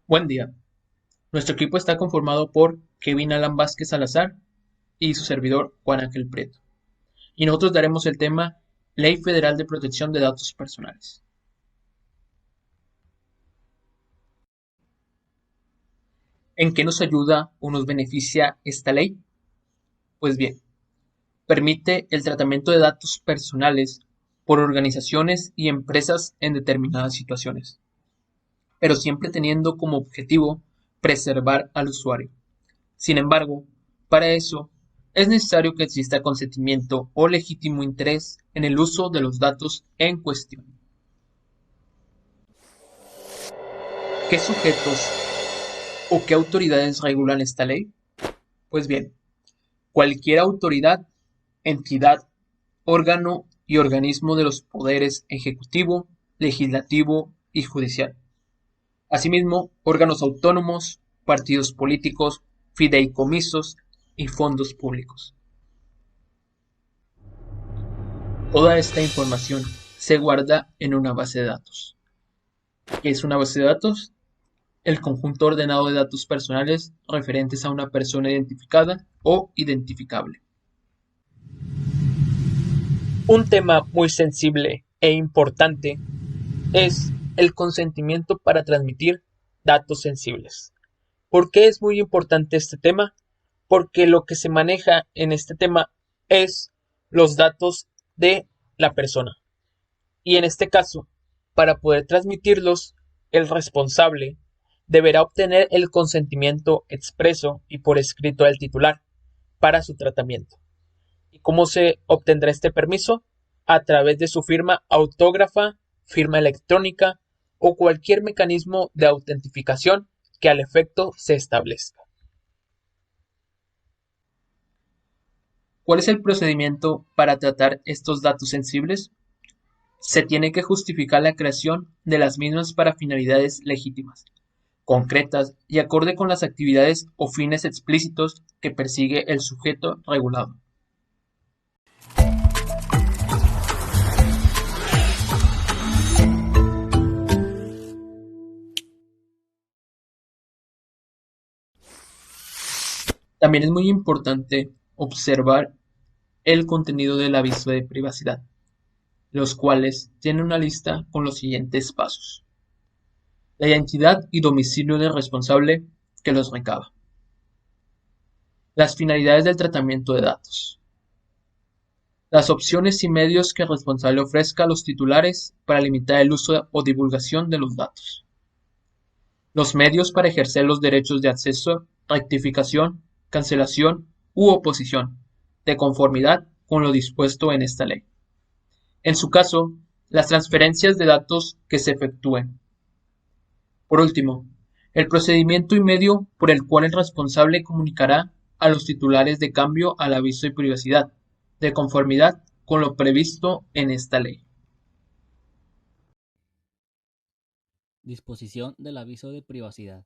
Buen día. Nuestro equipo está conformado por Kevin Alan Vázquez Salazar y su servidor Juan Ángel Prieto. Y nosotros daremos el tema Ley Federal de Protección de Datos Personales. ¿En qué nos ayuda o nos beneficia esta ley? Pues bien, permite el tratamiento de datos personales por organizaciones y empresas en determinadas situaciones, pero siempre teniendo como objetivo preservar al usuario. Sin embargo, para eso es necesario que exista consentimiento o legítimo interés en el uso de los datos en cuestión. ¿Qué sujetos o qué autoridades regulan esta ley? Pues bien, cualquier autoridad, entidad, órgano y organismo de los poderes ejecutivo, legislativo y judicial. Asimismo, órganos autónomos, partidos políticos, fideicomisos y fondos públicos. Toda esta información se guarda en una base de datos. ¿Qué es una base de datos? El conjunto ordenado de datos personales referentes a una persona identificada o identificable. Un tema muy sensible e importante es el consentimiento para transmitir datos sensibles. ¿Por qué es muy importante este tema? Porque lo que se maneja en este tema es los datos de la persona. Y en este caso, para poder transmitirlos, el responsable deberá obtener el consentimiento expreso y por escrito del titular para su tratamiento. ¿Y cómo se obtendrá este permiso? A través de su firma autógrafa, firma electrónica o cualquier mecanismo de autentificación que al efecto se establezca. ¿Cuál es el procedimiento para tratar estos datos sensibles? Se tiene que justificar la creación de las mismas para finalidades legítimas, concretas y acorde con las actividades o fines explícitos que persigue el sujeto regulado. También es muy importante observar el contenido del aviso de privacidad, los cuales tienen una lista con los siguientes pasos. La identidad y domicilio del responsable que los recaba. Las finalidades del tratamiento de datos. Las opciones y medios que el responsable ofrezca a los titulares para limitar el uso o divulgación de los datos. Los medios para ejercer los derechos de acceso, rectificación, cancelación u oposición, de conformidad con lo dispuesto en esta ley. En su caso, las transferencias de datos que se efectúen. Por último, el procedimiento y medio por el cual el responsable comunicará a los titulares de cambio al aviso de privacidad, de conformidad con lo previsto en esta ley. Disposición del aviso de privacidad.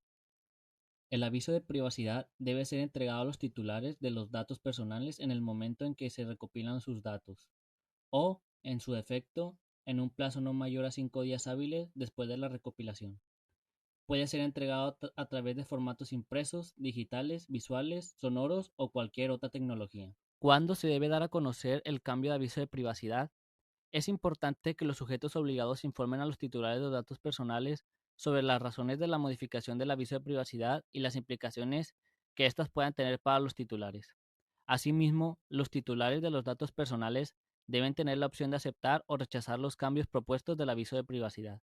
El aviso de privacidad debe ser entregado a los titulares de los datos personales en el momento en que se recopilan sus datos, o, en su defecto, en un plazo no mayor a 5 días hábiles después de la recopilación. Puede ser entregado a través de formatos impresos, digitales, visuales, sonoros o cualquier otra tecnología. ¿Cuándo se debe dar a conocer el cambio de aviso de privacidad? Es importante que los sujetos obligados informen a los titulares de los datos personales sobre las razones de la modificación del aviso de privacidad y las implicaciones que éstas puedan tener para los titulares. Asimismo, los titulares de los datos personales deben tener la opción de aceptar o rechazar los cambios propuestos del aviso de privacidad.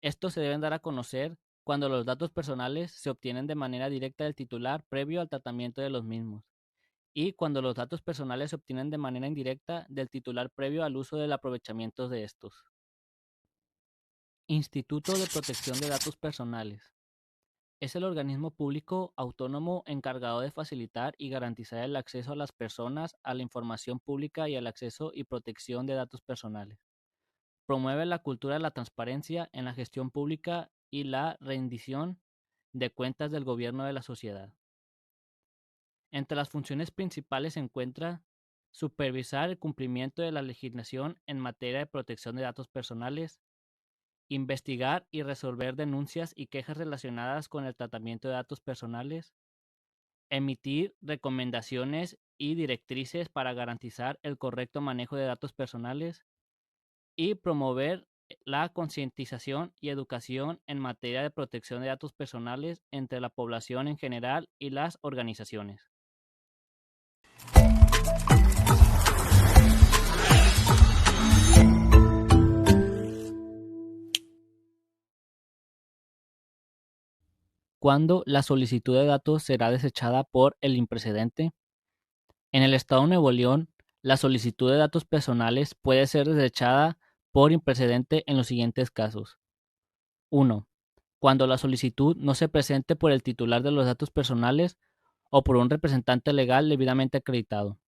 Estos se deben dar a conocer cuando los datos personales se obtienen de manera directa del titular previo al tratamiento de los mismos y cuando los datos personales se obtienen de manera indirecta del titular previo al uso del aprovechamiento de estos. Instituto de Protección de Datos Personales. Es el organismo público autónomo encargado de facilitar y garantizar el acceso a las personas a la información pública y al acceso y protección de datos personales. Promueve la cultura de la transparencia en la gestión pública y la rendición de cuentas del gobierno de la sociedad. Entre las funciones principales se encuentra supervisar el cumplimiento de la legislación en materia de protección de datos personales investigar y resolver denuncias y quejas relacionadas con el tratamiento de datos personales, emitir recomendaciones y directrices para garantizar el correcto manejo de datos personales y promover la concientización y educación en materia de protección de datos personales entre la población en general y las organizaciones. ¿Cuándo la solicitud de datos será desechada por el imprecedente? En el estado de Nuevo León, la solicitud de datos personales puede ser desechada por imprecedente en los siguientes casos. 1. Cuando la solicitud no se presente por el titular de los datos personales o por un representante legal debidamente acreditado.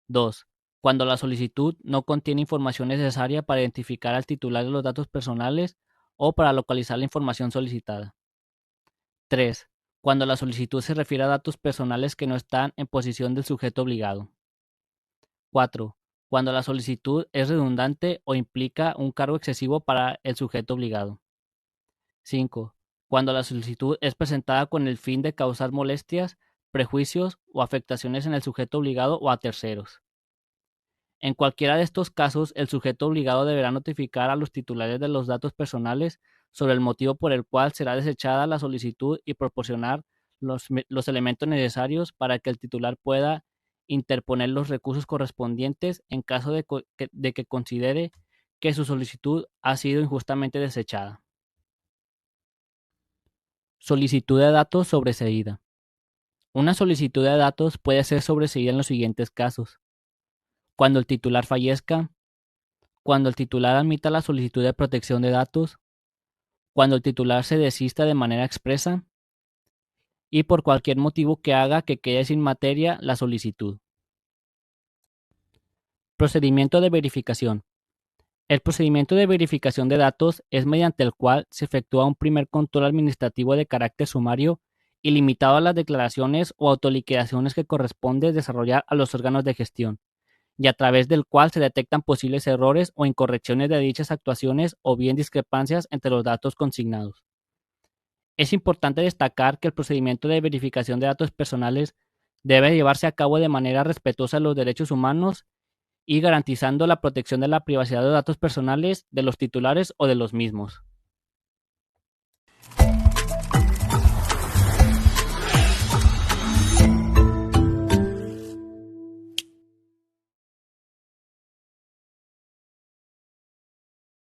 2. Cuando la solicitud no contiene información necesaria para identificar al titular de los datos personales o para localizar la información solicitada. 3. Cuando la solicitud se refiere a datos personales que no están en posesión del sujeto obligado. 4. Cuando la solicitud es redundante o implica un cargo excesivo para el sujeto obligado. 5. Cuando la solicitud es presentada con el fin de causar molestias, prejuicios o afectaciones en el sujeto obligado o a terceros. En cualquiera de estos casos, el sujeto obligado deberá notificar a los titulares de los datos personales sobre el motivo por el cual será desechada la solicitud y proporcionar los elementos necesarios para que el titular pueda interponer los recursos correspondientes en caso de que considere que su solicitud ha sido injustamente desechada. Solicitud de datos sobreseída. Una solicitud de datos puede ser sobreseída en los siguientes casos: cuando el titular fallezca, cuando el titular admita la solicitud de protección de datos, cuando el titular se desista de manera expresa y por cualquier motivo que haga que quede sin materia la solicitud. Procedimiento de verificación. El procedimiento de verificación de datos es mediante el cual se efectúa un primer control administrativo de carácter sumario y limitado a las declaraciones o autoliquidaciones que corresponde desarrollar a los órganos de gestión, y a través del cual se detectan posibles errores o incorrecciones de dichas actuaciones o bien discrepancias entre los datos consignados. Es importante destacar que el procedimiento de verificación de datos personales debe llevarse a cabo de manera respetuosa de los derechos humanos y garantizando la protección de la privacidad de datos personales de los titulares o de los mismos.